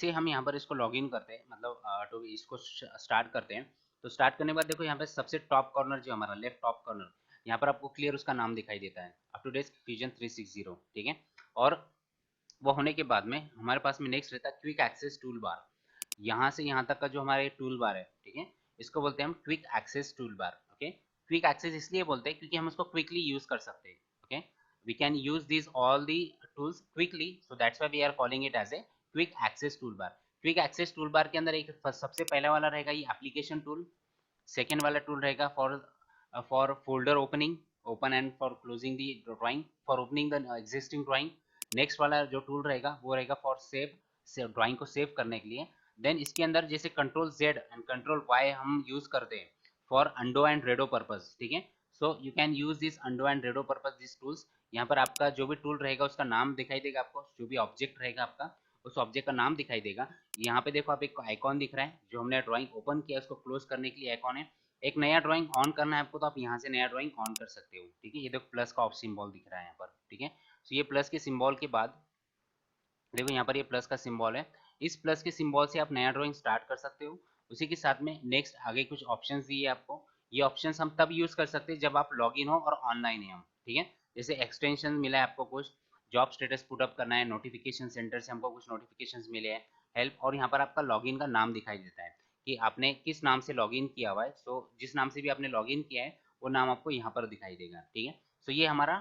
से हम यहाँ पर इसको लॉगिन करते हैं, मतलब तो इसको स्टार्ट करते हैं। तो स्टार्ट करने के बाद देखो यहाँ पे सबसे टॉप कॉर्नर जो हमारा लेफ्ट टॉप कॉर्नर, यहाँ पर आपको क्लियर उसका नाम दिखाई देता है, Autodesk Fusion 360, ठीक है। और वो होने के बाद में हमारे पास में नेक्स्ट रहता है क्विक एक्सेस टूल बार। यहाँ से यहाँ तक का जो हमारा टूल बार है, ठीक है, इसको बोलते हैं हम quick access tool bar. Okay, quick access इसलिए बोलते हैं क्योंकि हम उसको क्विकली यूज कर सकते हैं। Okay, we can use this all the tools quickly, so that's why we are calling it as a quick access tool bar. Quick access tool bar के अंदर एक सबसे पहला वाला रहेगा ये एप्लीकेशन टूल। सेकेंड वाला टूल रहेगा for folder opening, open and for closing the drawing, for opening the existing drawing. Next वाला जो टूल रहेगा वो रहेगा फॉर सेव ड्राइंग को सेव करने के लिए। देन इसके अंदर जैसे control Z and control Y हम यूज करते हैं for undo and redo purpose, ठीक है। So you can use this undo and redo purpose this tools. यहाँ पर आपका जो भी टूल रहेगा उसका नाम दिखाई देगा आपको, जो भी ऑब्जेक्ट रहेगा आपका उस ऑब्जेक्ट का नाम दिखाई देगा। यहाँ पे देखो आप एक आइकॉन दिख रहा है, जो हमने ड्राइंग ओपन किया उसको क्लोज करने के लिए आइकॉन है। एक नया ड्राइंग ऑन करना है आपको तो आप यहाँ से नया ड्राइंग ऑन कर सकते हो, ठीक है। ये देखो प्लस का सिंबल दिख रहा है यहाँ पर, ठीक है। तो ये प्लस के सिंबल के बाद देखो यहाँ पर ये प्लस का सिंबल है, इस प्लस के सिंबल से आप नया ड्राइंग स्टार्ट कर सकते हो। उसी के साथ में नेक्स्ट आगे कुछ ऑप्शंस दिए आपको। ये ऑप्शंस हम तब यूज कर सकते हैं जब आप लॉगिन हो और ऑनलाइन है हम, ठीक है। जैसे एक्सटेंशन मिला है आपको, कुछ जॉब स्टेटस पुटअप करना है, नोटिफिकेशन सेंटर से हमको कुछ नोटिफिकेशंस मिले हैं, हेल्प, और यहाँ पर आपका लॉगिन का नाम दिखाई देता है कि आपने किस नाम से लॉगिन किया हुआ है। सो जिस नाम से भी आपने लॉगिन किया है वो नाम आपको यहाँ पर दिखाई देगा, ठीक है। सो ये हमारा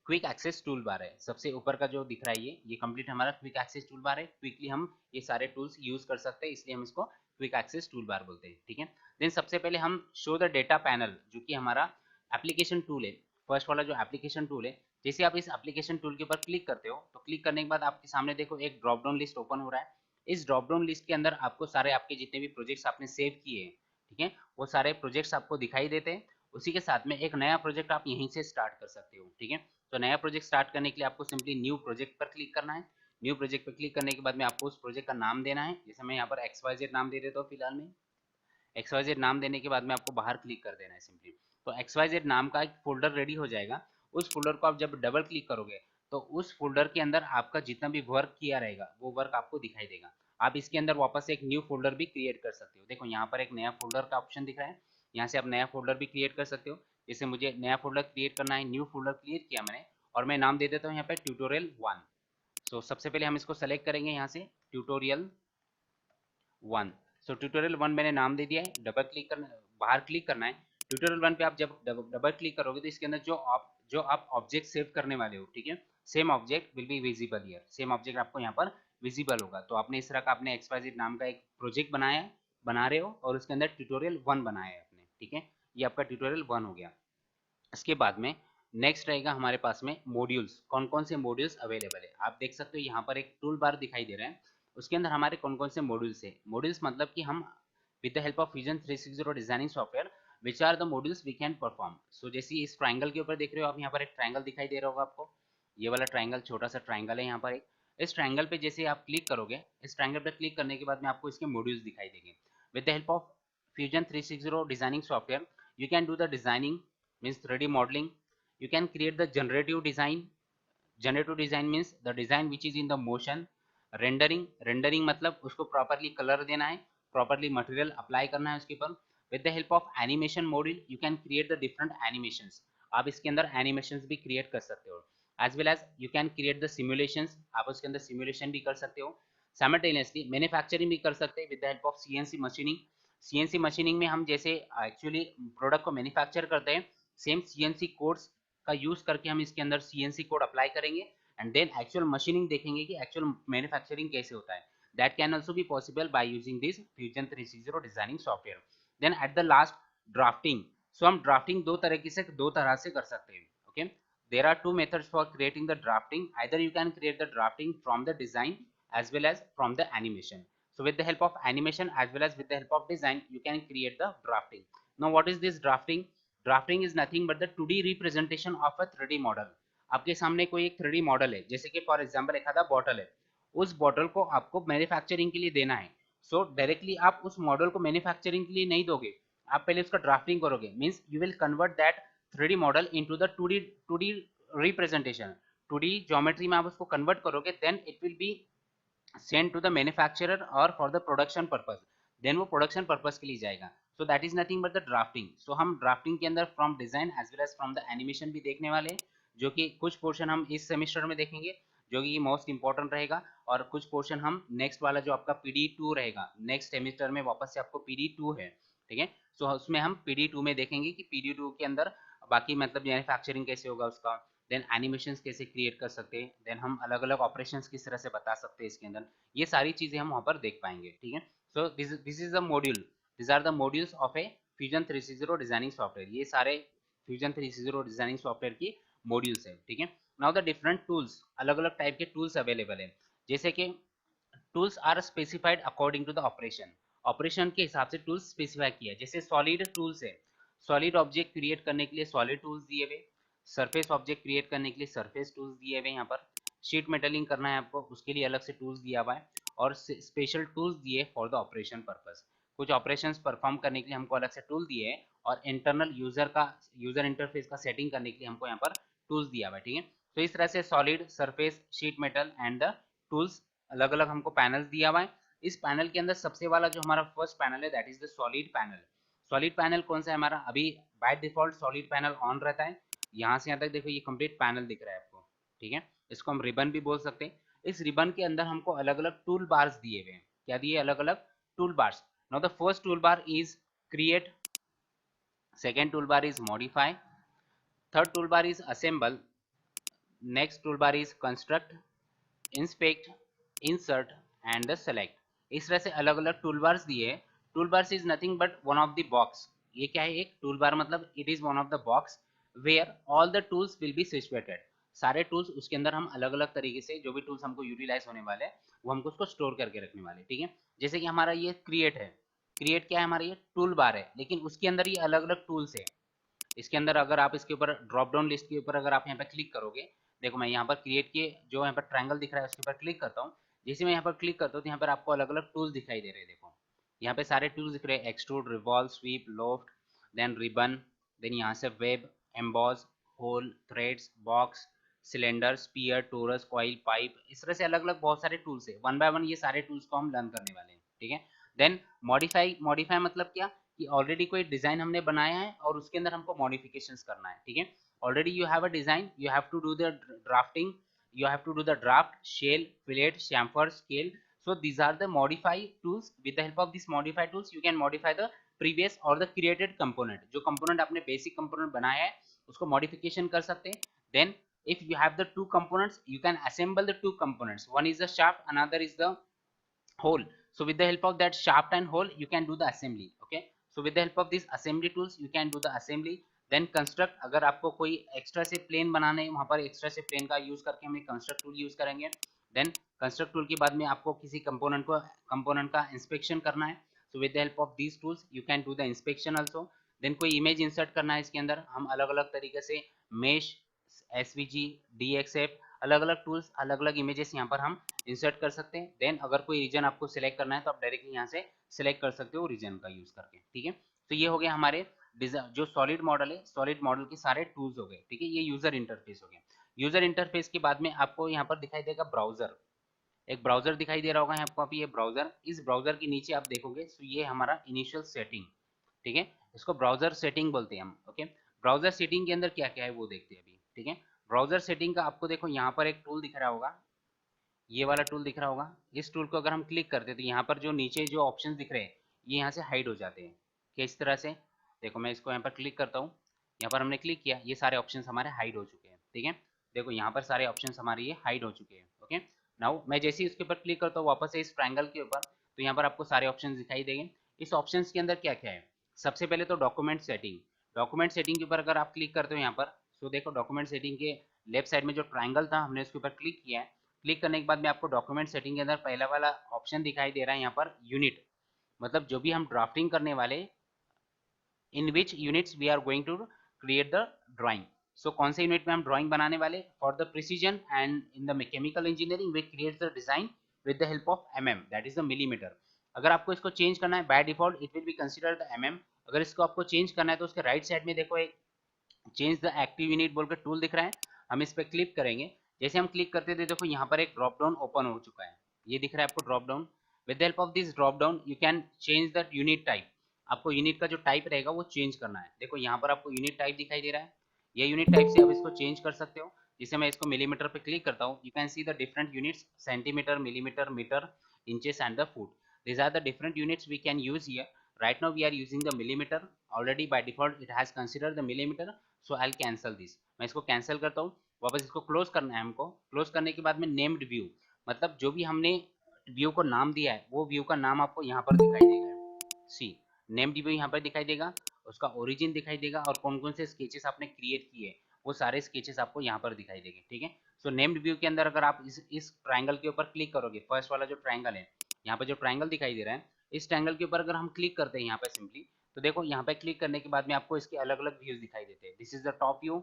क्विक एक्सेस टूल बार है, सबसे ऊपर का जो दिख रहा है ये कंप्लीट हमारा क्विक एक्सेस टूल बार है। क्विकली हम ये सारे टूल्स यूज कर सकते हैं, इसलिए हम इसको क्विक एक्सेस टूल बार बोलते हैं, ठीक है। देन सबसे पहले हम शो द डेटा पैनल, जो कि हमारा एप्लीकेशन टूल है, फर्स्ट वाला जो एप्लीकेशन टूल है। जैसे आप इस एप्लीकेशन टूल के ऊपर क्लिक करते हो तो क्लिक करने के बाद आपके सामने देखो एक ड्रॉप डाउन लिस्ट ओपन हो रहा है। इस ड्रॉप डाउन लिस्ट के अंदर आपको सारे आपके जितने भी प्रोजेक्ट्स आपने सेव किए हैं, ठीक है, वो सारे प्रोजेक्ट्स आपको दिखाई देते हैं। उसी के साथ में एक नया प्रोजेक्ट आप यहीं से स्टार्ट कर सकते हो, ठीक है। तो नया प्रोजेक्ट स्टार्ट करने के लिए आपको सिंपली न्यू प्रोजेक्ट पर क्लिक करना है। न्यू प्रोजेक्ट पर क्लिक करने के बाद में आपको उस प्रोजेक्ट का नाम देना है। जैसे मैं यहाँ पर XYZ नाम दे देता हूँ फिलहाल में। XYZ नाम देने के बाद में आपको बाहर क्लिक कर देना है सिंपली। तो XYZ नाम का एक फोल्डर रेडी हो जाएगा। उस फोल्डर को आप जब डबल क्लिक करोगे तो उस फोल्डर के अंदर आपका जितना भी वर्क किया रहेगा वो वर्क आपको दिखाई देगा। आप इसके अंदर वापस एक न्यू फोल्डर भी क्रिएट कर सकते हो। देखो यहाँ पर एक नया फोल्डर का ऑप्शन दिख रहा है, यहाँ से आप नया फोल्डर भी क्रिएट कर सकते हो। जैसे मुझे नया फोल्डर क्रिएट करना है, न्यू फोल्डर क्रिएट किया मैंने और मैं नाम दे देता हूँ यहाँ पे ट्यूटोरियल 1। सो सबसे पहले हम इसको सेलेक्ट करेंगे यहाँ से ट्यूटोरियल 1। सो ट्यूटोरियल 1 मैंने नाम दे दिया है। डबल क्लिक करना, बाहर क्लिक करना है। ट्यूटोरियल 1 पे आप जब डबल क्लिक करोगे तो इसके अंदर जो आप ऑब्जेक्ट सेव करने वाले हो, ठीक है, same object will be visible here. Same object आपको यहाँ पर विजिबल होगा। तो आपने इस तरह का आपने XYZ नाम का एक प्रोजेक्ट बना रहे हो और उसके अंदर ट्यूटोरियल 1 बनाया है आपने, ठीक है। ये आपका ट्यूटोरियल 1 हो गया। इसके बाद में नेक्स्ट रहेगा हमारे पास में मॉड्यूल्स। कौन कौन से मॉड्यूल्स अवेलेबल है आप देख सकते हो, यहाँ पर एक टूल बार दिखाई दे रहा है, उसके अंदर हमारे कौन कौन से मॉड्यूल्स है। मॉड्यूल्स मतलब कि हम with the help of Fusion 360 designing software which are the modules we can perform. So जैसे इस ट्राइंगल के ऊपर देख रहे हो आप, यहाँ पर एक ट्राइंगल दिखाई दे रहा होगा आपको, ये वाला ट्राइंगल छोटा सा ट्राइंगल है यहाँ पर एक। इस ट्राइंगल पे जैसे आप क्लिक करोगे, इस ट्राइंगल पे क्लिक करने के बाद में आपको इसके मॉड्यूल्स दिखाई देंगे। With the help of Fusion 360 designing software you can do the designing, means 3D modelling. You can create the generative design. Generative design means the design which is in the motion. Rendering मतलब उसको properly color देना है, properly material apply करना है उसके ऊपर। With the help of animation module you can create the different animations. आप इसके अंदर animations भी create कर सकते हो। As well as you can create the simulations, आप उसके अंदर simulation भी कर सकते हो। Simultaneously manufacturing भी कर सकते हैं with the help of CNC machining. CNC machining में हम जैसे actually product को manufacture करते हैं, सेम CNC कोड्स का यूज करके हम इसके अंदर CNC कोड अप्लाई करेंगे एंड देन एक्चुअल मशीनिंग देखेंगे कि एक्चुअल मैन्युफैक्चरिंग कैसे होता है। That can also be possible by using this Fusion 360 designing software. Then at the last drafting. So हम ड्राफ्टिंग दो तरह से कर सकते हैं। Okay, there are two methods for creating the drafting. Either you can create the drafting from the design as well as from the animation. So with the help of animation as well as with the help of design you can create the drafting. Now what is this drafting? Drafting is nothing but the 2D representation of a 3D model. आपके सामने कोई एक 3D model है, जैसे कि for example एक आधा bottle है, उस बॉटल को आपको मैन्युफैक्चरिंग के लिए देना है। सो डायरेक्टली आप उस मॉडल को मैन्युफैक्चरिंग के लिए नहीं दोगे, आप पहले उसका ड्राफ्टिंग करोगे, means you will convert that 3D model into the 2D representation. 2D geometry में आप उसको कन्वर्ट करोगे, then it will be send to the manufacturer और for the production purpose, then वो प्रोडक्शन पर्पज के लिए जाएगा। So that is nothing but the drafting. So हम ड्राफ्टिंग के अंदर from design as well as from the animation भी देखने वाले हैं, जो कि कुछ पोर्शन हम इस सेमेस्टर में देखेंगे जो कि मोस्ट इंपॉर्टेंट रहेगा, और कुछ पोर्शन हम नेक्स्ट वाला जो आपका PD2 रहेगा, नेक्स्ट सेमेस्टर में वापस से आपको PD2 है, ठीक है। सो उसमें हम PD2 में देखेंगे कि PD2 के अंदर बाकी मतलब मैन्युफैक्चरिंग कैसे होगा उसका, देन एनिमेशंस कैसे क्रिएट कर सकते हैं, देन हम अलग अलग ऑपरेशंस किस तरह से बता सकते हैं इसके अंदर, ये सारी चीजें हम वहां पर देख पाएंगे, ठीक है। So this is the module, this are the modules of a Fusion 360 designing software, ये सारे फ्यूजन 360 डिजाइनिंग सॉफ्टवेयर की मॉड्यूल्स है, ठीक है। नाउ द डिफरेंट टूल्स, अलग अलग टाइप के टूल्स अवेलेबल है, जैसे कि tools are specified according to the operation, operation के हिसाब से टूल्स स्पेसिफाई किया है। जैसे सॉलिड टूल्स है, सॉलिड ऑब्जेक्ट क्रिएट करने के लिए सॉलिड टूल्स दिए हुए, सरफेस ऑब्जेक्ट क्रिएट करने के लिए सरफेस टूल्स दिए हुए, यहाँ पर शीट मेटलिंग करना है आपको उसके लिए अलग से टूल्स दिया हुआ है, और स्पेशल टूल्स दिए फॉर द ऑपरेशन पर्पस, कुछ ऑपरेशंस परफॉर्म करने के लिए हमको अलग से टूल दिए हैं, और इंटरनल यूजर इंटरफेस का सेटिंग करने के लिए हमको यहाँ पर टूल्स दिया हुआ है, ठीक है। तो इस तरह से solid, surface, sheet metal and the tools अलग अलग हमको पैनल्स दिया हुआ है। इस पैनल के अंदर सबसे वाला जो हमारा फर्स्ट पैनल है that is the solid panel. Solid panel कौन सा है हमारा, अभी by default solid panel on रहता है, यहाँ से यहाँ तक देखो ये कंप्लीट पैनल दिख रहा है आपको, ठीक है। इसको हम रिबन भी बोल सकते हैं। इस रिबन के अंदर हमको अलग अलग टूल बार्स दिए हुए हैं, क्या दिए, अलग अलग toolbars. Now the first toolbar is create, second toolbar is modify, third toolbar is assemble, next toolbar is construct, inspect, insert and the select. इस तरह से अलग अलग टूल बार्स दिए। Toolbars is nothing but one of the box, ये क्या है, एक टूल बार मतलब it is one of the box where all the tools will be situated, सारे टूल्स उसके अंदर हम अलग अलग तरीके से जो भी टूल्स हमको यूटिलाइज होने वाले हैं वो हमको उसको स्टोर करके रखने वाले, ठीक है। जैसे कि हमारा ये क्रिएट है, क्रिएट क्या है, हमारा ये टूल बार है, लेकिन उसके अंदर ये अलग अलग टूल्स है। इसके अंदर अगर आप इसके ऊपर ड्रॉप डाउन लिस्ट के ऊपर अगर आप यहाँ पे क्लिक करोगे, देखो मैं यहाँ पर क्रिएट के जो यहाँ पर ट्रायंगल दिख रहा है उसके ऊपर क्लिक करता हूँ, जैसे मैं यहाँ पर क्लिक करता हूँ तो यहाँ पर आपको अलग अलग टूल्स दिखाई दे रहे हैं, देखो यहाँ पे सारे टूल्स दिख रहे हैं, extrude, revolve, sweep, loft, then ribbon, then यहाँ से web, emboss, hole, threads, box, cylinder, sphere, torus, coil, pipe, इस तरह से अलग अलग बहुत सारे टूल्स है। वन बाय वन ये सारे टूल्स को हम लर्न करने वाले हैं, ठीक है। देन मॉडिफाई, मॉडिफाई मतलब क्या कि ऑलरेडी कोई डिजाइन हमने बनाया है और उसके अंदर हमको मॉडिफिकेशंस करना है, ठीक है। Already you have a design, you have to do the drafting, you have to do the draft, shell, fillet, chamfer, scale. So these are the modify tools. With the help of these modify tools you can modify the previous or the created component, जो component आपने basic component बनाया है उसको modification कर सकते हैं। then if you have the two components you can assemble the two components, one is the shaft, another is the hole. So with the help of that shaft and hole you can do the assembly, okay. So with the help of these assembly tools you can do the assembly. Then construct, अगर आपको कोई extra से plane बनाने है वहां पर extra से plane का यूज करके हम कंस्ट्रक्ट टूल यूज करेंगे। देन कंस्ट्रक्ट टूल के बाद में आपको किसी कंपोनेंट का इंस्पेक्शन करना है, so with the help of these tools you can do the inspection also. Then कोई इमेज इंसर्ट करना है इसके अंदर, हम अलग अलग तरीके से मेश, एसवीजी, डीएक्सएफ, अलग अलग टूल्स, अलग अलग इमेजेस यहाँ पर हम इंसर्ट कर सकते हैं। देन अगर कोई रीजन आपको सिलेक्ट करना है तो आप डायरेक्टली यहाँ से सिलेक्ट कर सकते हो रीजन का यूज करके, ठीक है। तो ये हो गया हमारे जो सॉलिड मॉडल है, सॉलिड मॉडल के सारे टूल्स हो गए, ठीक है। ये यूजर इंटरफेस हो गया। यूजर इंटरफेस के बाद में आपको यहाँ पर दिखाई देगा ब्राउजर, एक ब्राउजर दिखाई दे रहा होगा आपको अभी, ये ब्राउजर, इस ब्राउजर के नीचे आप देखोगे तो ये हमारा इनिशियल सेटिंग, ठीक है। इसको ब्राउजर सेटिंग बोलते हैं हम, ओके। ब्राउजर सेटिंग के अंदर क्या क्या है वो देखते हैं अभी, ठीक है। ब्राउजर सेटिंग का आपको देखो यहाँ पर एक टूल दिख रहा होगा, ये वाला टूल दिख रहा होगा, इस टूल को अगर हम क्लिक करते हैं तो यहाँ पर जो नीचे जो ऑप्शंस दिख रहे हैं ये यहाँ से हाइड हो जाते हैं, किस तरह से, देखो मैं इसको यहाँ पर क्लिक करता हूँ, यहाँ पर हमने क्लिक किया, ये सारे ऑप्शंस हमारे हाइड हो चुके हैं, ठीक है। देखो यहाँ पर सारे ऑप्शंस हमारे ये हाइड हो चुके हैं, ओके। नाउ मैं जैसे ही उसके ऊपर क्लिक करता हूँ वापस से इस ट्रायंगल के ऊपर, तो यहाँ पर आपको सारे ऑप्शंस दिखाई देंगे। इस ऑप्शंस के अंदर क्या क्या है, सबसे पहले तो डॉक्यूमेंट सेटिंग, डॉक्यूमेंट सेटिंग के ऊपर अगर आप क्लिक करते हो यहाँ पर, तो देखो डॉक्यूमेंट सेटिंग के लेफ्ट साइड में जो ट्रायंगल था हमने उसके ऊपर क्लिक किया है। क्लिक करने के बाद में आपको डॉक्यूमेंट सेटिंग के अंदर पहला वाला ऑप्शन दिखाई दे रहा है यहाँ पर यूनिट, मतलब जो भी हम ड्राफ्टिंग करने वाले, in which units we are going to create the drawing. So कौन से यूनिट में हम ड्राइंग बनाने वाले, for the precision and in the chemical engineering we create the design with the help of that is the millimetre. अगर आपको इसको change करना है by default it will be consider the अगर इसको आपको चेंज करना है तो उसके राइट साइड में देखो एक चेंज द एक्टिव यूनिट बोलकर टूल दिख रहा है, हम इस पर क्लिक करेंगे। जैसे हम क्लिक करते थे देखो यहाँ पर एक ड्रॉप डाउन ओपन हो चुका है, ये दिख रहा है आपको drop down. With the help of this drop down you can change the unit type. आपको यूनिट का जो टाइप रहेगा वो चेंज करना है। देखो यहाँ पर आपको यूनिट टाइप दिखाई दे रहा है, ये यूनिट टाइप से आप इसको चेंज कर सकते हो। जिसे मैं इसको मिलीमीटर पे क्लिक करता हूँ, you can see the different units, centimetre, millimetre, metre, inches and the foot. These are the different units we can use here. Right now we are using the millimeter. Already by default it has considered the millimeter. So I'll cancel this. मैं इसको cancel करता हूँ। वापस इसको close करना है हमको। Close करने के बाद में नेम्ड व्यू, मतलब जो भी हमने व्यू को नाम दिया है वो व्यू का नाम आपको यहाँ पर दिखाई देगा। सी नेम्ड व्यू यहाँ पर दिखाई देगा, उसका ओरिजिन दिखाई देगा और कौन कौन से स्केचेस आपने क्रिएट किए वो सारे स्केचेस आपको यहाँ पर दिखाई देंगे। ठीक है, सो नेम्ड व्यू के अंदर अगर आप इस ट्राइंगल के ऊपर क्लिक करोगे, फर्स्ट वाला जो ट्राइंगल है, यहाँ पे जो ट्राइंगल दिखाई दे रहा है, इस ट्राइंगल के ऊपर अगर हम क्लिक करते हैं यहाँ पे सिंपली, तो देखो यहाँ पे क्लिक करने के बाद में आपको इसके अलग अलग व्यूज दिखाई देते हैं। This is the top view,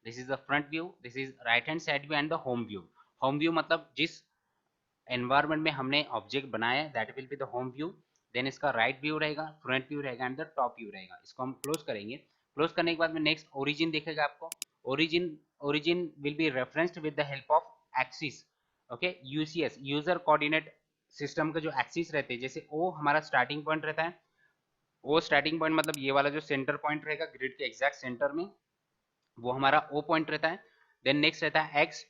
this is the front view, this is right hand side view and the home view. Home view मतलब जिस एनवायरमेंट में हमने ऑब्जेक्ट बनाया है that will be the home view. Then इसका right view रहेगा, front view रहेगा and the top view रहेगा। इसको हम क्लोज करेंगे। क्लोज करने के बाद में नेक्स्ट ओरिजिन दिखेगा आपको। Origin will be referenced with the help of axis. Okay, UCS, user coordinate system का जो एक्सिस रहते हैं, जैसे ओ हमारा स्टार्टिंग पॉइंट रहता है, वो स्टार्टिंग पॉइंट मतलब ये वाला जो सेंटर पॉइंट रहेगा ग्रिड के एग्जैक्ट सेंटर में, वो हमारा ओ पॉइंट रहता है। देन नेक्स्ट रहता है X,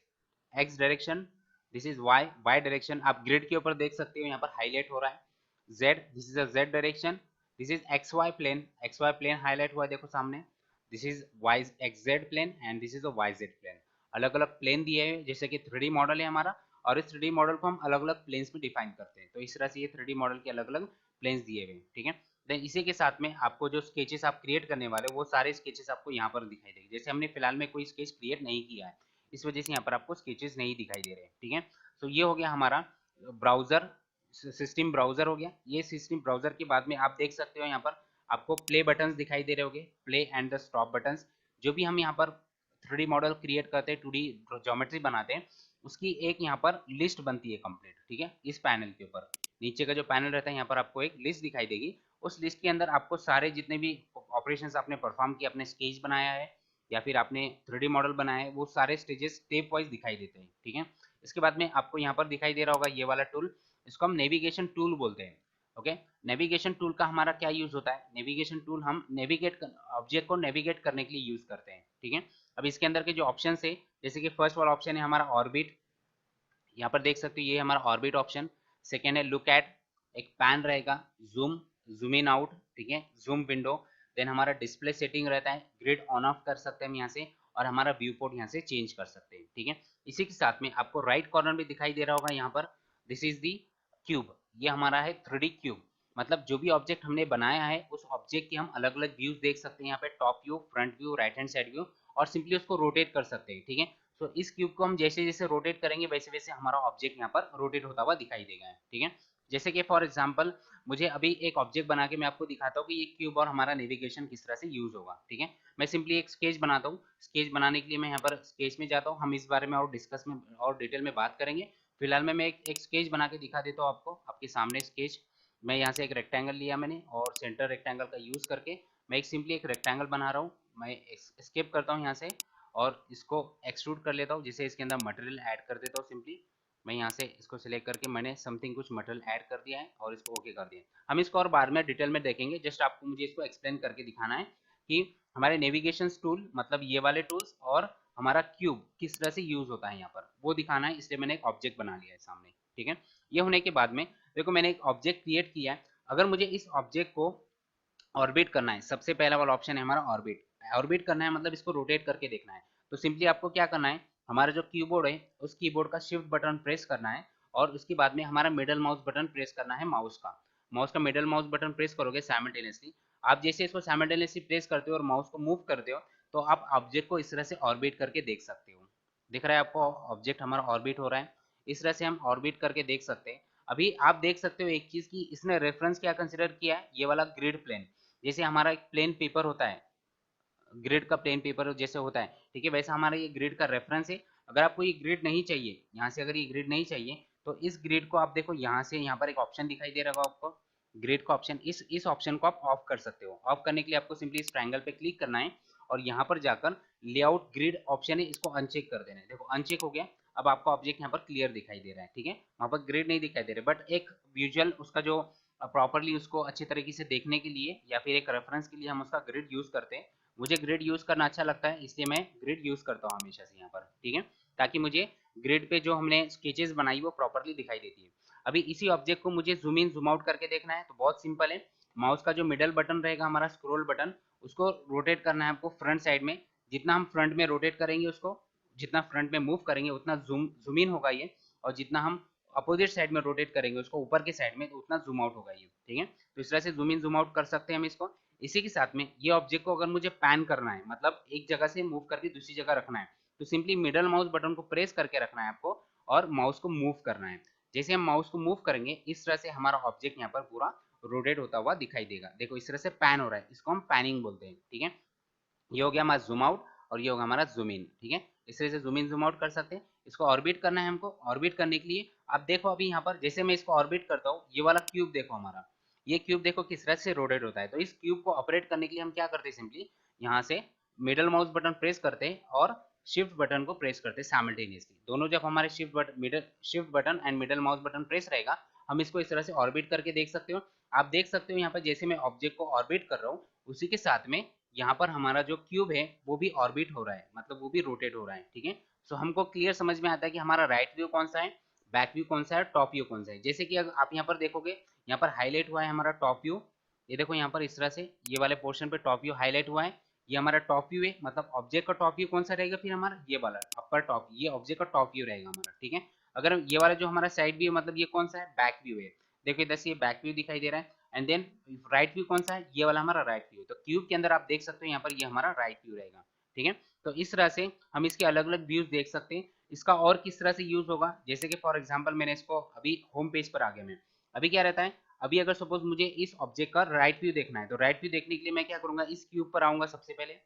X direction, this is Y, Y direction आप ग्रिड के ऊपर देख सकते हो यहाँ पर हाईलाइट हो रहा है। Z, this is a Z direction, this is X Y plane, X Y plane highlight हुआ है देखो सामने। This is Y X Z plane and this is a Y Z plane. अलग अलग प्लेन दिए हुए, जैसे कि 3D मॉडल है हमारा, और इस 3D मॉडल को हम अलग अलग प्लेन्स में डिफाइन करते हैं। तो इस तरह से ये 3D मॉडल के अलग अलग प्लेन्स दिए हुए हैं। ठीक है, देन इसी के साथ में आपको जो स्केचेस आप क्रिएट करने वाले वो सारे स्केचेस आपको यहाँ पर दिखाई देंगे। जैसे हमने फिलहाल में कोई स्केच क्रिएट नहीं किया है, इस वजह से यहाँ पर आपको स्केचेस नहीं दिखाई दे रहे हैं। ठीक है, तो ये हो गया हमारा ब्राउजर, सिस्टम ब्राउजर हो गया। ये सिस्टम ब्राउजर के बाद में आप देख सकते हो यहाँ पर आपको प्ले बटन्स दिखाई दे रहे होंगे, play and the stop buttons. जो भी हम यहाँ पर 3D मॉडल क्रिएट करते हैं, 2D ज्योमेट्री बनाते हैं, उसकी एक यहाँ पर लिस्ट बनती है कंप्लीट। ठीक है, इस पैनल के ऊपर नीचे का जो पैनल रहता है यहाँ पर आपको एक लिस्ट दिखाई देगी। उस लिस्ट के अंदर आपको सारे जितने भी ऑपरेशंस आपने परफॉर्म किए, अपने स्केच बनाया है या फिर आपने 3D मॉडल बनाया है, वो सारे स्टेजेस स्टेप वाइज दिखाई देते हैं। ठीक है, इसके बाद में आपको यहाँ पर दिखाई दे रहा होगा ये वाला टूल, इसको हम नेविगेशन टूल बोलते हैं। ओके, नेविगेशन टूल का हमारा क्या यूज होता है? नेविगेशन टूल हम नेविगेट ऑब्जेक्ट को नेविगेट करने के लिए यूज करते हैं। ठीक है, अब इसके अंदर के जो ऑप्शन है, जैसे कि फर्स्ट वाला ऑप्शन है हमारा ऑर्बिट, यहाँ पर देख सकते हो ये हमारा ऑर्बिट ऑप्शन। सेकेंड है लुक एट, एक पैन रहेगा, जूम, जूम इन आउट, ठीक है, जूम विंडो। देन हमारा डिस्प्ले सेटिंग रहता है, ग्रिड ऑन ऑफ कर सकते हैं हम यहाँ से, और हमारा व्यू पोर्ट यहाँ से चेंज कर सकते हैं। ठीक है, इसी के साथ में आपको राइट कॉर्नर में दिखाई दे रहा होगा यहाँ पर, दिस इज दी क्यूब, ये हमारा है 3D क्यूब। मतलब जो भी ऑब्जेक्ट हमने बनाया है उस ऑब्जेक्ट के हम अलग अलग व्यूज देख सकते हैं यहाँ पे, top view, front view, right hand side view, और सिंपली उसको रोटेट कर सकते हैं। ठीक है, तो इस क्यूब को हम जैसे जैसे रोटेट करेंगे वैसे वैसे हमारा ऑब्जेक्ट यहाँ पर रोटेट होता हुआ दिखाई देगा। ठीक है, जैसे कि फॉर एग्जांपल मुझे अभी एक ऑब्जेक्ट बना के मैं आपको दिखाता हूँ कि ये क्यूब और हमारा नेविगेशन किस तरह से यूज होगा। ठीक है, मैं सिंपली एक स्केच बनाता हूँ। स्केच बनाने के लिए मैं यहाँ पर स्केच में जाता हूँ, हम इस बारे में और डिस्कस में और डिटेल में बात करेंगे। फिलहाल में मैं एक स्केच बना के दिखा देता हूँ आपको, आपके सामने स्केच। मैं यहाँ से एक रेक्टेंगल लिया मैंने, और सेंटर रेक्टेंगल का यूज करके मैं सिंपली एक रेक्टेंगल बना रहा हूँ। मैं स्केप करता हूँ यहाँ से और इसको एक्सट्रूड कर लेता हूँ, जिसे इसके अंदर मटेरियल ऐड कर देता हूँ। सिंपली मैं यहाँ से इसको सिलेक्ट करके मैंने समथिंग कुछ मटेरियल ऐड कर दिया है और इसको ओके कर दिया। हम इसको और बाद में डिटेल में देखेंगे, जस्ट आपको मुझे इसको एक्सप्लेन करके दिखाना है कि हमारे नेविगेशन टूल मतलब ये वाले टूल्स और हमारा क्यूब किस तरह से यूज होता है यहाँ पर, वो दिखाना है। इसलिए मैंने एक ऑब्जेक्ट बना लिया है सामने। ठीक है, ये होने के बाद में देखो मैंने एक ऑब्जेक्ट क्रिएट किया है। अगर मुझे इस ऑब्जेक्ट को ऑर्बिट करना है, सबसे पहला वाला ऑप्शन है हमारा ऑर्बिट। ऑर्बिट करना है मतलब इसको रोटेट करके देखना है। तो सिंपली आपको क्या करना है, हमारा जो कीबोर्ड है उस कीबोर्ड का शिफ्ट बटन प्रेस करना है, और उसके बाद में हमारा मिडल माउस बटन प्रेस करना है। माउस का मिडल माउस बटन प्रेस करोगे साइमल्टेनियसली, आप जैसे इसको साइमल्टेनियसली प्रेस करते हो और माउस को मूव करते हो, तो आप ऑब्जेक्ट को इस तरह से ऑर्बिट करके देख सकते हो। दिख रहा है आपको ऑब्जेक्ट हमारा ऑर्बिट हो रहा है, इस तरह से हम ऑर्बिट करके देख सकते हैं। अभी आप देख सकते हो एक चीज की, इसने रेफरेंस क्या कंसिडर किया है, ये वाला ग्रिड प्लेन। जैसे हमारा एक प्लेन पेपर होता है, ग्रिड का प्लेन पेपर जैसे होता है, ठीक है, वैसा हमारा ये ग्रिड का रेफरेंस है। अगर आपको ये ग्रिड नहीं चाहिए, यहाँ से अगर ये ग्रिड नहीं चाहिए, तो इस ग्रिड को आप देखो यहाँ से, यहाँ पर एक ऑप्शन दिखाई दे रहा होगा आपको, ग्रिड का ऑप्शन, इस ऑप्शन को आप ऑफ कर सकते हो। ऑफ करने के लिए आपको सिंपली इस ट्रायंगल पे क्लिक करना है और यहाँ पर जाकर लेआउट ग्रिड ऑप्शन है, इसको अनचेक कर देना है। देखो अनचेक हो गया। अब आपका ऑब्जेक्ट यहाँ पर क्लियर दिखाई दे रहा है, ठीक है, वहाँ पर ग्रिड नहीं दिखाई दे रहा, बट एक विजुअल उसका जो प्रॉपरली उसको अच्छी तरीके से देखने के लिए या फिर एक रेफरेंस के लिए हम उसका ग्रिड यूज करते हैं। मुझे ग्रिड यूज करना अच्छा लगता है, इसलिए मैं ग्रिड यूज करता हूँ हमेशा से यहाँ पर, ठीक है, ताकि मुझे ग्रिड पे जो हमने स्केचेस बनाई वो प्रॉपरली दिखाई देती है। अभी इसी ऑब्जेक्ट को मुझे जूम इन जूम आउट करके देखना है, तो बहुत सिंपल है, माउस का जो मिडल बटन रहेगा हमारा स्क्रॉल बटन, उसको रोटेट करना है आपको फ्रंट साइड में। जितना हम फ्रंट में रोटेट करेंगे उसको, जितना फ्रंट में मूव करेंगे उतना जूम इन होगा ये, और जितना हम अपोजिट साइड में रोटेट करेंगे उसको ऊपर के साइड में, तो उतना जूम आउट होगा ये, ठीक है। तो इस तरह से जूम इन जूम आउट कर सकते हैं हम इसको। इसी के साथ में ये ऑब्जेक्ट को अगर मुझे पैन करना है, मतलब एक जगह से मूव करके दूसरी जगह रखना है, तो सिंपली मिडल माउस बटन को प्रेस करके रखना है आपको और माउस को मूव करना है। जैसे हम माउस को मूव करेंगे इस तरह से हमारा ऑब्जेक्ट यहाँ पर पूरा रोटेट होता हुआ दिखाई देगा। देखो इस तरह से पैन हो रहा है, इसको हम पैनिंग बोलते हैं, ठीक है। ये हो गया हमारा जूम आउट और ये होगा हमारा जूम इन, ठीक है। इस तरह से जूम इन जूम आउट कर सकते हैं। इसको ऑर्बिट करना है हमको, ऑर्बिट करने के लिए आप देखो अभी यहाँ पर जैसे मैं इसको ऑर्बिट करता हूँ, ये वाला क्यूब देखो हमारा, ये क्यूब देखो किस तरह से रोटेट होता है। तो इस क्यूब को ऑपरेट करने के लिए हम क्या करते हैं, सिंपली यहाँ से मिडल माउस बटन प्रेस करते हैं और शिफ्ट बटन को प्रेस करते हैं साइमल्टेनियसली। दोनों जब हमारे shift button and middle mouse button press रहेगा, हम इसको इस तरह से ऑर्बिट करके देख सकते हो। आप देख सकते हो यहाँ पर जैसे मैं ऑब्जेक्ट को ऑर्बिट कर रहा हूँ, उसी के साथ में यहाँ पर हमारा जो क्यूब है वो भी ऑर्बिट हो रहा है, मतलब वो भी रोटेट हो रहा है, ठीक है। सो हमको क्लियर समझ में आता है कि हमारा राइट व्यू कौन सा है, बैक व्यू कौन सा है, टॉप व्यू कौन सा है। जैसे कि अगर आप यहाँ पर देखोगे, यहाँ पर हाईलाइट हुआ है हमारा टॉप व्यू, ये देखो यहाँ पर इस तरह से ये वाले पोर्शन पे टॉप व्यू हाईलाइट हुआ है, ये हमारा टॉप व्यू है। मतलब ऑब्जेक्ट का टॉप व्यू कौन सा रहेगा फिर हमारा, ये वाला अपर टॉप, ये ऑब्जेक्ट का टॉप व्यू रहेगा हमारा, ठीक है। अगर ये वाला जो हमारा साइड व्यू मतलब ये कौन सा है, बैक व्यू है। देखो इधर से ये बैक व्यू दिखाई दे रहा है। एंड देन राइट व्यू कौन सा है, ये वाला हमारा राइट व्यू है। तो क्यूब के अंदर आप देख सकते हो यहाँ पर ये हमारा राइट व्यू रहेगा, ठीक है। तो इस तरह से हम इसके अलग अलग व्यूज देख सकते हैं। इसका और किस तरह से यूज होगा, जैसे कि फॉर एग्जांपल मैंने इसको अभी होम पेज पर आ गया मैं, अभी क्या रहता है, अभी अगर सपोज मुझे इस ऑब्जेक्ट का राइट व्यू देखना है, तो राइट व्यू देखने के लिए मैं क्या करूंगा, इस क्यूब पर आऊंगा। सबसे पहले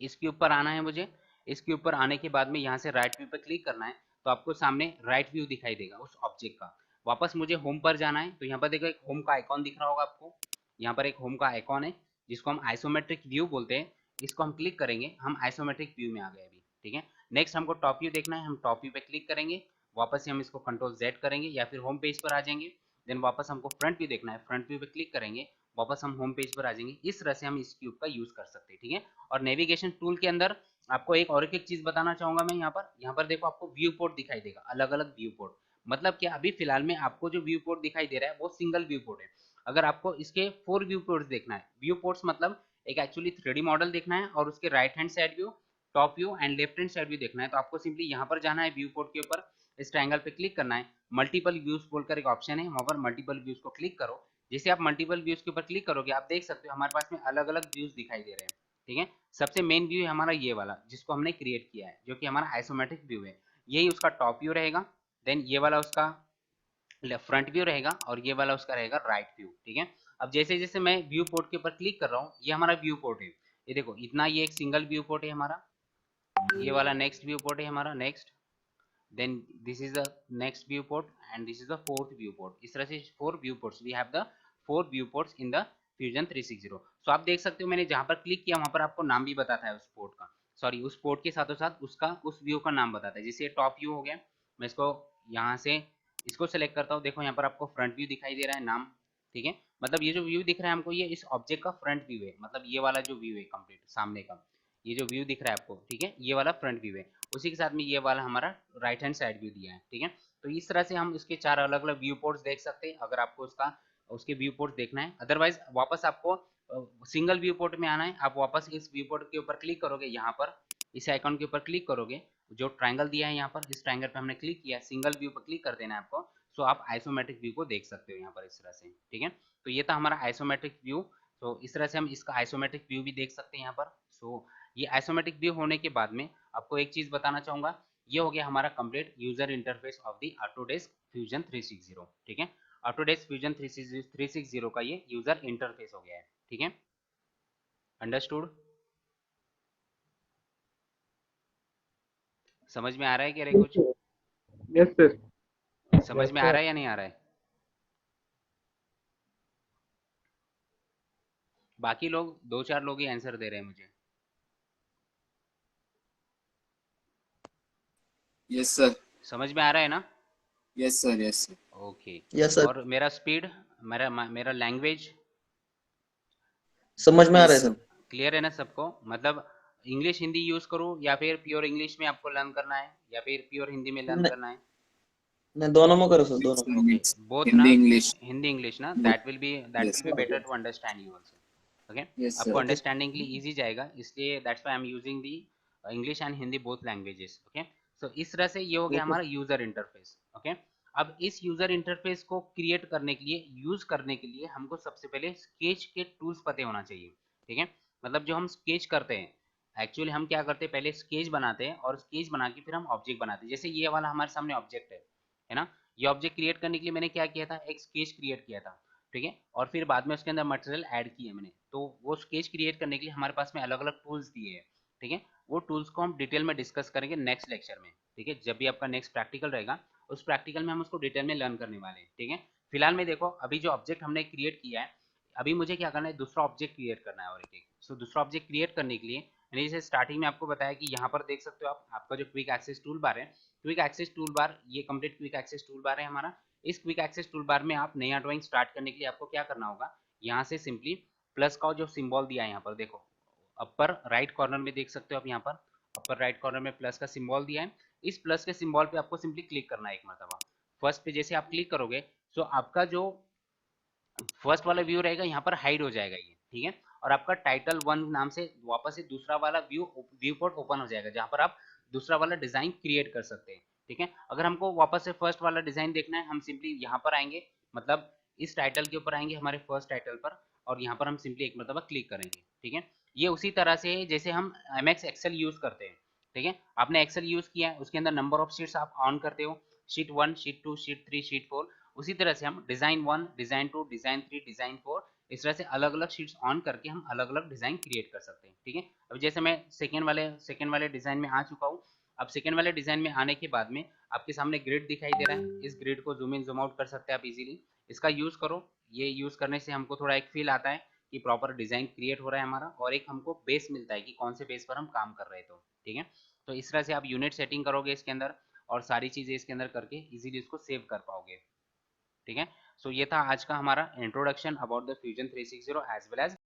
इस क्यूब पर आना है मुझे। इस क्यूब पर आने के बाद में यहाँ से राइट व्यू पर क्लिक करना है, तो आपको सामने राइट व्यू दिखाई देगा उस ऑब्जेक्ट का। वापस मुझे होम पर जाना है, तो यहाँ पर देखो एक होम का आइकॉन दिख रहा होगा आपको, यहाँ पर एक होम का आइकॉन है जिसको हम आइसोमेट्रिक व्यू बोलते हैं। इसको हम क्लिक करेंगे, हम आइसोमेट्रिक व्यू में आ गए अभी, ठीक है। नेक्स्ट हमको टॉप व्यू देखना है, हम टॉप व्यू पे क्लिक करेंगे, वापस से हम इसको कंट्रोल जेड करेंगे या फिर होम पेज पर आ जाएंगे। देन वापस हमको फ्रंट व्यू देखना है, फ्रंट व्यू पे क्लिक करेंगे, वापस हम होम पेज पर आ जाएंगे। इस तरह से हम इस क्यूब का यूज कर सकते हैं, ठीक है। और नेविगेशन टूल के अंदर आपको एक चीज बताना चाहूंगा मैं, यहाँ पर देखो आपको व्यू पोर्ट दिखाई देगा, अलग अलग व्यू पोर्ट। मतलब क्या, अभी फिलहाल में आपको जो व्यू पोर्ट दिखाई दे रहा है वो सिंगल व्यू पोर्ट है। अगर आपको इसके 4 व्यू पोर्ट्स देखना है, व्यू पोर्ट्स मतलब एक एक्चुअली 3D मॉडल देखना है और उसके right hand side view, top view and left hand side view देखना है, तो आपको सिंपली यहाँ पर जाना है व्यू पोर्ट के ऊपर, इस ट्रायंगल पे क्लिक करना है। मल्टीपल व्यूज बोलकर एक ऑप्शन है, वहां पर मल्टीपल व्यूज को क्लिक करो। जैसे आप मल्टीपल व्यूज के ऊपर क्लिक करोगे, आप देख सकते हो हमारे पास में अलग अलग व्यूज दिखाई दे रहे हैं, ठीक है। सबसे मेन व्यू है हमारा ये वाला जिसको हमने क्रिएट किया है, जो कि हमारा आइसोमेट्रिक व्यू है। यही उसका टॉप व्यू रहेगा। देन ये वाला उसका फ्रंट व्यू रहेगा और ये वाला उसका रहेगा राइट व्यू, ठीक है। अब जैसे जैसे मैं व्यू पोर्ट के ऊपर क्लिक कर रहा हूँ, ये हमारा व्यू पोर्ट है, ये देखो इतना, ये एक सिंगल व्यू पोर्ट है हमारा, ये वाला नेक्स्ट व्यू पोर्ट है हमारा, next, then this is the next viewport and this is the fourth viewport। इस तरह से 4 viewports, we have the 4 viewports in the Fusion 360। so आप देख सकते हो मैंने जहां पर क्लिक किया वहां पर आपको नाम भी बताता है उस पोर्ट का, सॉरी उस पोर्ट के साथों साथ उसका उस व्यू का नाम बताता है। जैसे टॉप व्यू हो गया, मैं इसको यहाँ से इसको सेलेक्ट करता हूँ, देखो यहाँ पर आपको फ्रंट व्यू दिखाई दे रहा है नाम, ठीक है। मतलब ये जो व्यू दिख रहा है हमको, ये इस ऑब्जेक्ट का फ्रंट व्यू है, मतलब ये वाला जो व्यू है कंप्लीट सामने का, ये जो व्यू दिख रहा है आपको, ठीक है, ये वाला फ्रंट व्यू है। उसी के साथ में ये वाला हमारा राइट हैंड साइड व्यू दिया है, ठीक है। तो इस तरह से हम इसके 4 अलग अलग व्यू पोर्ट्स देख सकते हैं अगर आपको उसके व्यू पोर्ट देखना है। अदरवाइज वापस आपको सिंगल व्यू पोर्ट में आना है, आप वापस इस व्यू पोर्ट के ऊपर क्लिक करोगे, यहाँ पर इस आइकॉन के ऊपर क्लिक करोगे, जो ट्रायंगल दिया है यहाँ पर, इस ट्रायंगल पे हमने क्लिक किया, सिंगल व्यू पर क्लिक कर देना है आपको। सो आप आइसोमेट्रिक व्यू को देख सकते हो यहाँ पर इस तरह से, ठीक है। तो ये था हमारा आइसोमेट्रिक व्यू। तो इस तरह से हम इसका आइसोमेट्रिक व्यू भी देख सकते हैं यहाँ पर। सो ये आइसोमेट्रिक व्यू होने के बाद में आपको एक चीज बताना चाहूंगा, ये हो गया हमारा complete user interface of the Autodesk fusion 360, ठीक है। ऑटोडेस्क फ्यूजन 360 का ये यूजर इंटरफेस हो गया है, ठीक है। अंडरस्टूड, समझ में आ रहा है क्या रे कुछ, यस सर। समझ में आ रहा है या नहीं आ रहा है? बाकी लोग 2-4 लोग ही आंसर दे रहे हैं मुझे। Yes sir. समझ में आ रहा है ना? Yes sir. Yes sir. Okay. Yes sir, और मेरा स्पीड, मेरा लैंग्वेज, समझ में आ रहा यस है सर। सर। क्लियर है ना सबको? मतलब इंग्लिश हिंदी यूज करूँ या फिर प्योर इंग्लिश में आपको लर्न करना है, या फिर प्योर हिंदी में लर्न नहीं, करना है? नहीं, दोनों में करो सर, दोनों में। ओके, बोथ ना? हिंदी इंग्लिश हिंदी इंग्लिश ना, both. That yes will be sir. Better to understand you also. Okay, yes आपको सर। ओके। अंडरस्टैंडिंग के लिए इजी जाएगा, इसलिए that's why I am using the English and Hindi both languages. Okay, so इस तरह से ये हो गया ओके। हमारा यूजर इंटरफेस। ओके, अब इस यूजर इंटरफेस को क्रिएट करने के लिए, यूज करने के लिए हमको सबसे पहले स्केच के टूल्स पते होना चाहिए। ठीक है, मतलब जो हम स्केच करते हैं, एक्चुअली हम क्या करते हैं, पहले स्केच बनाते हैं और स्केच बना के फिर हम ऑब्जेक्ट बनाते हैं। जैसे ये वाला हमारे सामने ऑब्जेक्ट है ना? ये ऑब्जेक्ट क्रिएट करने के लिए मैंने क्या किया था, एक स्केच क्रिएट किया था। ठीक है, और फिर बाद में उसके अंदर मटेरियल ऐड किए मैंने, तो वो स्केच क्रिएट करने के लिए हमारे पास में अलग अलग टूल्स दिए हैं। ठीक है, वो टूल्स को हम डिटेल में डिस्कस करेंगे नेक्स्ट लेक्चर में। ठीक है, जब भी आपका नेक्स्ट प्रैक्टिकल रहेगा, उस प्रैक्टिकल में हम उसको डिटेल में लर्न करने वाले हैं। ठीक है, फिलहाल में देखो, अभी जो ऑब्जेक्ट हमने क्रिएट किया है, अभी मुझे क्या करना है, दूसरा ऑब्जेक्ट क्रिएट करना है और एक सो दूसरा ऑब्जेक्ट क्रिएट करने के लिए मैंने जैसे स्टार्टिंग में आपको बताया कि यहाँ पर देख सकते हो आप, आपका जो क्विक एक्सेस टूल बार है, क्विक एक्सेस टूल बार, ये complete quick access tool bar है हमारा। इस क्विक एक्सेस टूल बार में आप नया ड्राइंग स्टार्ट करने के लिए आपको क्या करना होगा, यहाँ से सिंपली प्लस का जो सिंबल दिया है यहाँ पर देखो, अपर राइट कॉर्नर में देख सकते हो आप, यहाँ पर अपर राइट कॉर्नर में प्लस का सिंबल दिया है। इस प्लस के सिंबल पे आपको सिंपली क्लिक करना है एक मरतबा। फर्स्ट पे जैसे आप क्लिक करोगे, तो आपका जो फर्स्ट वाला व्यू रहेगा यहाँ पर हाइड हो जाएगा ये। ठीक है, और आपका टाइटल वन नाम से वापस से दूसरा वाला व्यू पोर्ट ओपन हो जाएगा, जहाँ पर आप दूसरा वाला डिजाइन क्रिएट कर सकते हैं। ठीक है, अगर हमको वापस से फर्स्ट वाला डिजाइन देखना है, हम सिंपली यहाँ पर आएंगे, मतलब इस टाइटल के ऊपर आएंगे, हमारे फर्स्ट टाइटल पर, और यहाँ पर हम सिंपली एक मरतबा क्लिक करेंगे। ठीक है, ये उसी तरह से है जैसे हम एमएक्स एक्सेल यूज करते हैं। ठीक है, आपने एक्सेल यूज किया है, उसके अंदर नंबर ऑफ शीट्स आप ऑन करते हो, शीट 1, शीट 2, शीट 3, शीट 4। उसी तरह से हम डिजाइन 1, डिजाइन 2, डिजाइन 3, डिजाइन 4, इस तरह से अलग अलग शीट्स ऑन करके हम अलग अलग डिजाइन क्रिएट कर सकते हैं। ठीक है, अब जैसे मैं सेकेंड वाले डिजाइन में आ चुका हूँ। अब सेकेंड वाले डिजाइन में आने के बाद में आपके सामने ग्रिड दिखाई दे रहा है, इस ग्रिड को जूम इन जूम आउट कर सकते हैं आप इजीली। इसका यूज करो, ये यूज करने से हमको थोड़ा एक फील आता है कि प्रॉपर डिजाइन क्रिएट हो रहा है हमारा, और एक हमको बेस मिलता है कि कौन से बेस पर हम काम कर रहे हैं। तो ठीक है, तो इस तरह से आप यूनिट सेटिंग करोगे इसके अंदर, और सारी चीजें इसके अंदर करके इजीली इसको सेव कर पाओगे। ठीक है, सो ये था आज का हमारा introduction about the Fusion 360 as well as